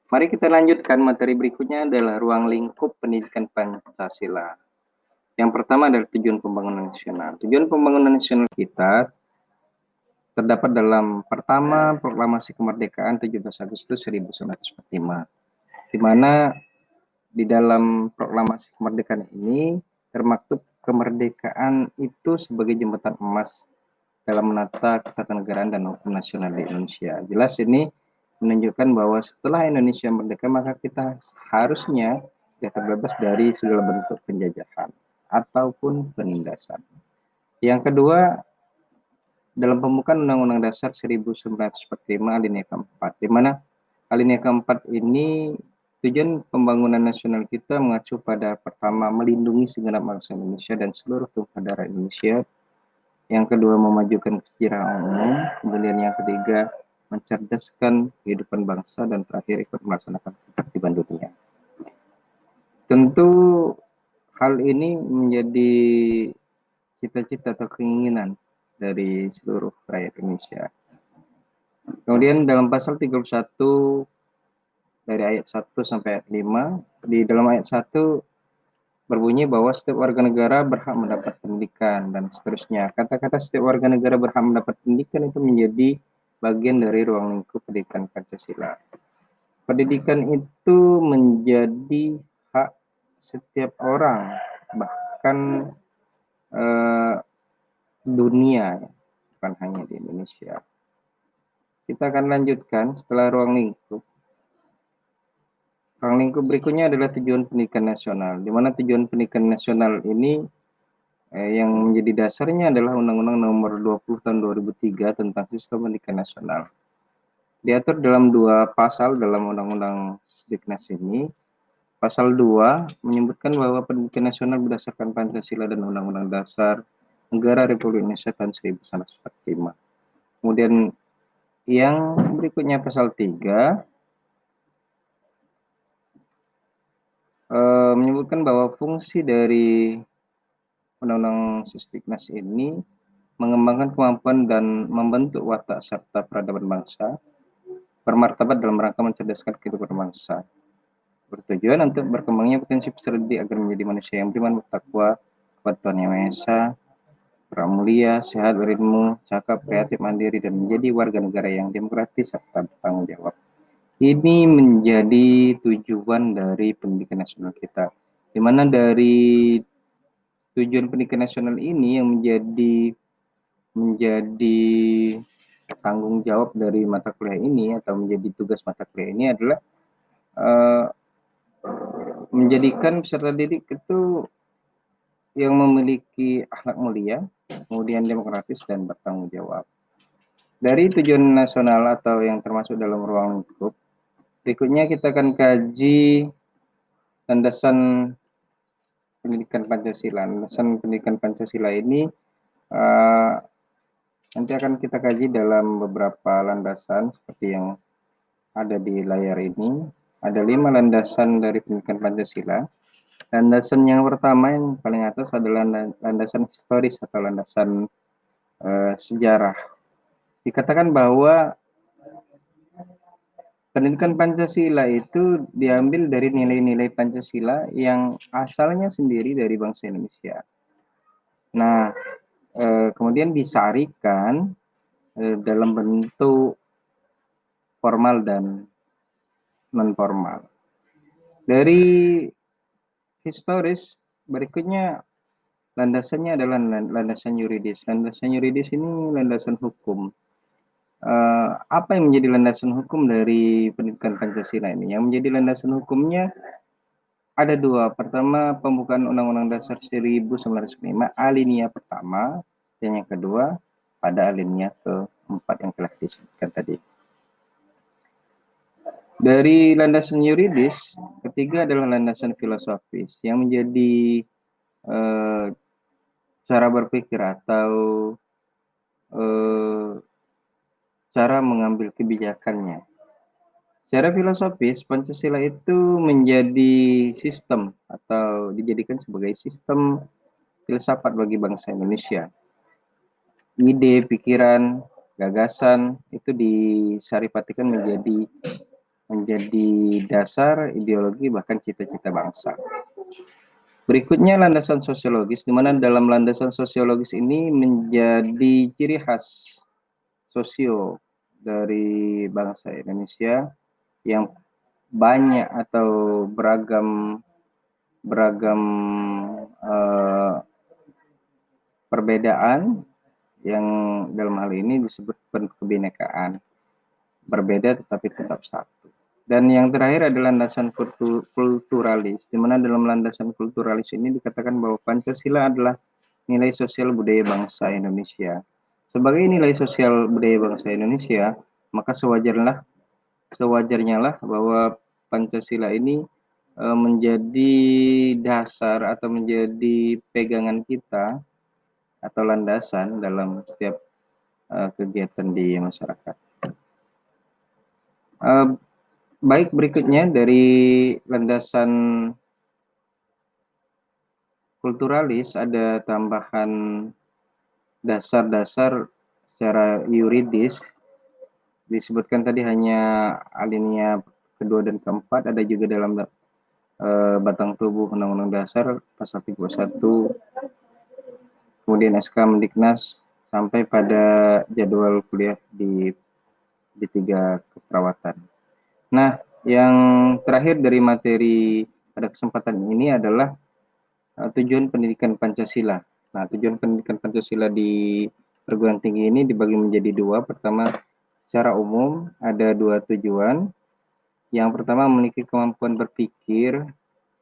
Mari kita lanjutkan materi berikutnya adalah ruang lingkup pendidikan Pancasila. Yang pertama adalah tujuan pembangunan nasional. Tujuan pembangunan nasional kita terdapat dalam pertama Proklamasi Kemerdekaan 17 Agustus 1945, di mana di dalam Proklamasi Kemerdekaan ini termaktub kemerdekaan itu sebagai jembatan emas dalam menata ketatanegaraan dan hukum nasional di Indonesia. Jelas ini menunjukkan bahwa setelah Indonesia merdeka, maka kita harusnya tidak terbebas dari segala bentuk penjajahan ataupun penindasan. Yang kedua, dalam pembukaan Undang-Undang Dasar 1945 alinea keempat, di mana alinea keempat ini tujuan pembangunan nasional kita mengacu pada pertama melindungi segenap bangsa Indonesia dan seluruh tumpah darah Indonesia, yang kedua memajukan kesejahteraan umum, kemudian yang ketiga mencerdaskan kehidupan bangsa, dan terakhir ikut melaksanakan ketertiban dunia. Tentu hal ini menjadi cita-cita atau keinginan dari seluruh rakyat Indonesia. Kemudian dalam pasal 31 dari ayat 1 sampai ayat 5, di dalam ayat 1 berbunyi bahwa setiap warga negara berhak mendapat pendidikan dan seterusnya. Kata-kata setiap warga negara berhak mendapat pendidikan itu menjadi bagian dari ruang lingkup pendidikan Pancasila. Pendidikan itu menjadi hak setiap orang, bahkan dunia, bukan hanya di Indonesia. Kita akan lanjutkan setelah ruang lingkup. Ruang lingkup berikutnya adalah tujuan pendidikan nasional, di mana tujuan pendidikan nasional ini yang menjadi dasarnya adalah Undang-Undang Nomor 20 Tahun 2003 tentang Sistem Pendidikan Nasional. Diatur dalam dua pasal dalam Undang-Undang Sisdiknas ini. Pasal 2 menyebutkan bahwa pendidikan nasional berdasarkan Pancasila dan Undang-Undang Dasar Negara Republik Indonesia tahun 1945. Kemudian yang berikutnya pasal 3 menyebutkan bahwa fungsi dari Undang-Undang Sisdiknas ini mengembangkan kemampuan dan membentuk watak serta peradaban bangsa, bermartabat dalam rangka mencerdaskan kehidupan bangsa, bertujuan untuk berkembangnya potensi peserta didik agar menjadi manusia yang beriman, bertakwa kepada Tuhan Yang Maha Esa, pramulia, sehat, berilmu, cakap, kreatif, mandiri, dan menjadi warga negara yang demokratis serta bertanggung jawab. Ini menjadi tujuan dari pendidikan nasional kita, di mana dari tujuan pendidikan nasional ini yang menjadi tanggung jawab dari mata kuliah ini atau menjadi tugas mata kuliah ini adalah menjadikan peserta didik itu yang memiliki akhlak mulia, kemudian demokratis dan bertanggung jawab. Dari tujuan nasional atau yang termasuk dalam ruang lingkup, berikutnya kita akan kaji landasan pendidikan Pancasila. Landasan pendidikan Pancasila ini nanti akan kita kaji dalam beberapa landasan seperti yang ada di layar ini. Ada 5 landasan dari pendidikan Pancasila. Landasan yang pertama yang paling atas adalah landasan historis atau landasan sejarah. Dikatakan bahwa pendidikan Pancasila itu diambil dari nilai-nilai Pancasila yang asalnya sendiri dari bangsa Indonesia. Nah, kemudian disarikan dalam bentuk formal dan non formal. Dari historis berikutnya landasannya adalah landasan yuridis. Landasan yuridis ini landasan hukum. Apa yang menjadi landasan hukum dari pendidikan Pancasila ini? Yang menjadi landasan hukumnya ada 2. Pertama, pembukaan Undang-Undang Dasar 1945 alinea pertama, dan yang kedua pada alinea keempat yang telah disebutkan tadi. Dari landasan yuridis, ketiga adalah landasan filosofis yang menjadi cara berpikir atau cara mengambil kebijakannya. Secara filosofis, Pancasila itu menjadi sistem atau dijadikan sebagai sistem filsafat bagi bangsa Indonesia. Ide, pikiran, gagasan itu disaripatikan menjadi dasar ideologi bahkan cita-cita bangsa. Berikutnya landasan sosiologis, di mana dalam landasan sosiologis ini menjadi ciri khas sosio dari bangsa Indonesia yang banyak atau beragam beragam perbedaan yang dalam hal ini disebut kebinekaan, berbeda tetapi tetap satu. Dan yang terakhir adalah landasan kulturalis, di mana dalam landasan kulturalis ini dikatakan bahwa Pancasila adalah nilai sosial budaya bangsa Indonesia. Sebagai nilai sosial budaya bangsa Indonesia, maka sewajarnya lah bahwa Pancasila ini menjadi dasar atau menjadi pegangan kita atau landasan dalam setiap kegiatan di masyarakat. Baik, berikutnya dari landasan kulturalis ada tambahan dasar-dasar secara yuridis. Disebutkan tadi hanya alinea kedua dan keempat, ada juga dalam batang tubuh Undang-Undang Dasar pasal 31, kemudian SK Mendiknas sampai pada jadwal kuliah di tiga keperawatan. Nah, yang terakhir dari materi pada kesempatan ini adalah tujuan pendidikan Pancasila. Nah, tujuan pendidikan Pancasila di perguruan tinggi ini dibagi menjadi dua. Pertama, secara umum ada dua tujuan. Yang pertama, memiliki kemampuan berpikir,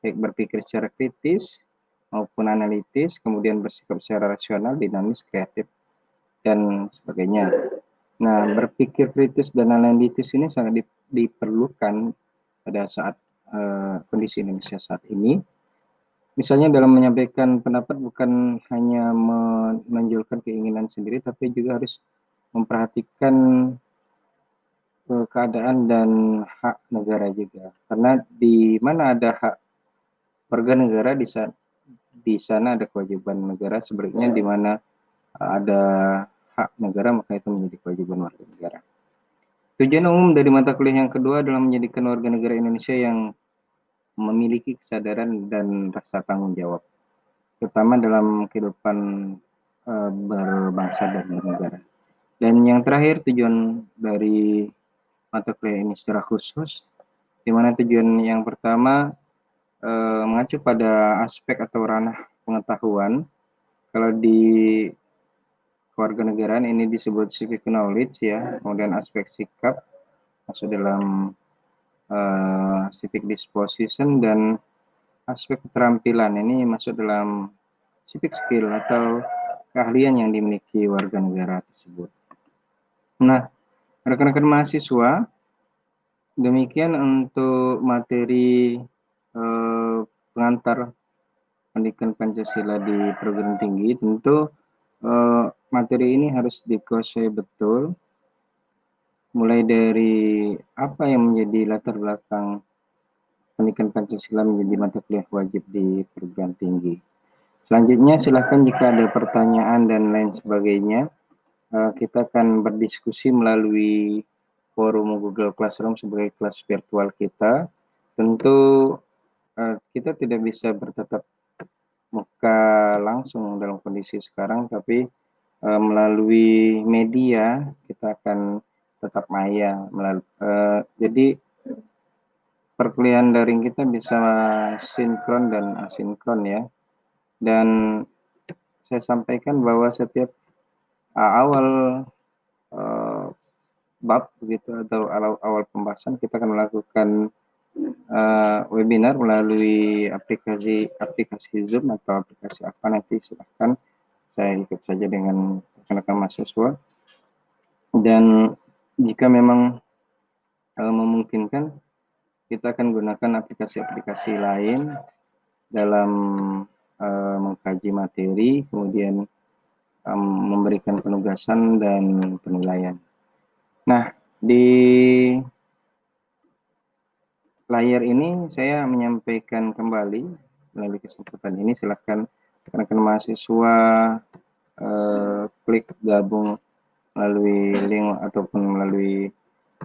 baik berpikir secara kritis maupun analitis, kemudian bersikap secara rasional, dinamis, kreatif, dan sebagainya. Nah, berpikir kritis dan analitis ini sangat diperlukan pada saat kondisi Indonesia saat ini. Misalnya dalam menyampaikan pendapat bukan hanya menonjolkan keinginan sendiri, tapi juga harus memperhatikan keadaan dan hak negara juga. Karena di mana ada hak warga negara, di sana ada kewajiban negara. Sebaliknya di mana ada hak negara, maka itu menjadi kewajiban warga negara. Tujuan umum dari mata kuliah yang kedua adalah menjadikan warga negara Indonesia yang memiliki kesadaran dan rasa tanggung jawab, terutama dalam kehidupan berbangsa dan bernegara. Dan yang terakhir, tujuan dari mata kuliah ini secara khusus, di mana tujuan yang pertama mengacu pada aspek atau ranah pengetahuan. Kalau di kewarganegaraan ini disebut civic knowledge ya, kemudian aspek sikap masuk dalam civic disposition, dan aspek keterampilan ini masuk dalam civic skill atau keahlian yang dimiliki warga negara tersebut. Nah, rekan-rekan mahasiswa, demikian untuk materi pengantar pendidikan Pancasila di perguruan tinggi. Tentu materi ini harus dikuasai betul, mulai dari apa yang menjadi latar belakang pendidikan Pancasila menjadi mata kuliah wajib di perguruan tinggi. Selanjutnya silahkan jika ada pertanyaan dan lain sebagainya, kita akan berdiskusi melalui forum Google Classroom sebagai kelas virtual kita. Tentu kita tidak bisa bertatap muka langsung dalam kondisi sekarang, tapi melalui media kita akan tetap maya. Jadi perkuliahan daring kita bisa sinkron dan asinkron ya. Dan saya sampaikan bahwa setiap awal bab begitu atau awal pembahasan kita akan melakukan webinar melalui aplikasi Zoom atau aplikasi apa nanti silahkan saya ikut saja dengan rekan-rekan mahasiswa. Dan jika memang memungkinkan, kita akan gunakan aplikasi-aplikasi lain dalam mengkaji materi, kemudian memberikan penugasan dan penilaian. Nah, di layar ini saya menyampaikan kembali melalui kesempatan ini, silakan rekan-rekan mahasiswa klik gabung melalui link ataupun melalui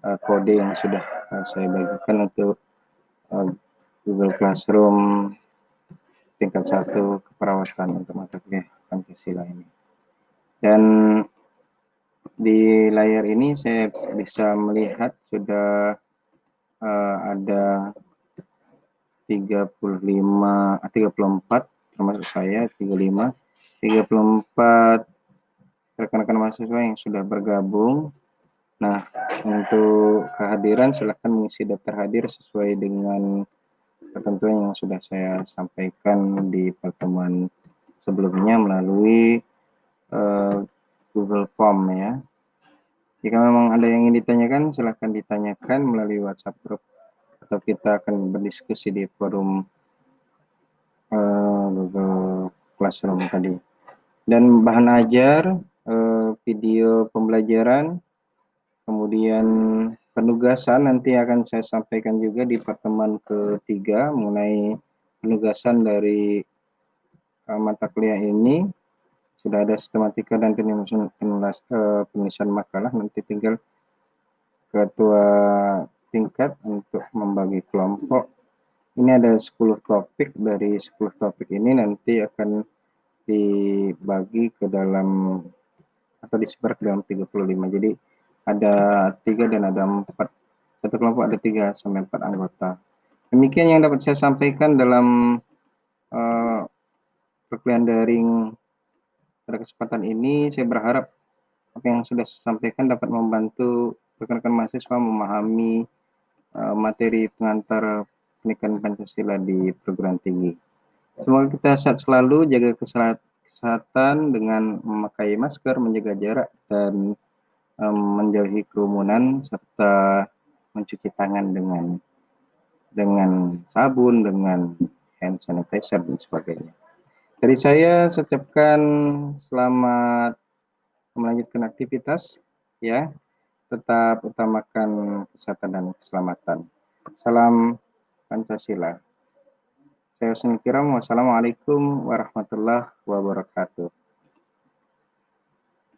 kode yang sudah saya bagikan untuk Google Classroom tingkat 1 keperawatan untuk mata kuliah Pancasila ini. Dan di layar ini saya bisa melihat sudah ada 34 termasuk saya 34 rekan-rekan mahasiswa yang sudah bergabung. Nah, untuk kehadiran silakan mengisi daftar hadir sesuai dengan ketentuan yang sudah saya sampaikan di pertemuan sebelumnya melalui Google Form ya. Jika memang ada yang ingin ditanyakan, silakan ditanyakan melalui WhatsApp group atau kita akan berdiskusi di forum Google Classroom tadi. Dan bahan ajar, video pembelajaran, kemudian penugasan nanti akan saya sampaikan juga di pertemuan ketiga mengenai penugasan dari mata kuliah ini. Sudah ada sistematika dan penulisan makalah, nanti tinggal ketua tingkat untuk membagi kelompok. Ini ada 10 topik, dari 10 topik ini nanti akan dibagi ke dalam atau disebar ke dalam 35. Jadi ada 3 dan ada 4. Satu kelompok ada 3 sampai 4 anggota. Demikian yang dapat saya sampaikan dalam perkuliahan daring pada kesempatan ini. Saya berharap apa yang sudah saya sampaikan dapat membantu rekan-rekan mahasiswa memahami materi pengantar pendidikan Pancasila di perguruan tinggi. Semoga kita sehat selalu, jaga kesehatan dengan memakai masker, menjaga jarak, dan menjauhi kerumunan, serta mencuci tangan dengan sabun, dengan hand sanitizer, dan sebagainya. Dari saya ucapkan selamat melanjutkan aktivitas, ya. Tetap utamakan kesehatan dan keselamatan. Salam Pancasila. Saya Husnul Kiram, wassalamualaikum warahmatullahi wabarakatuh.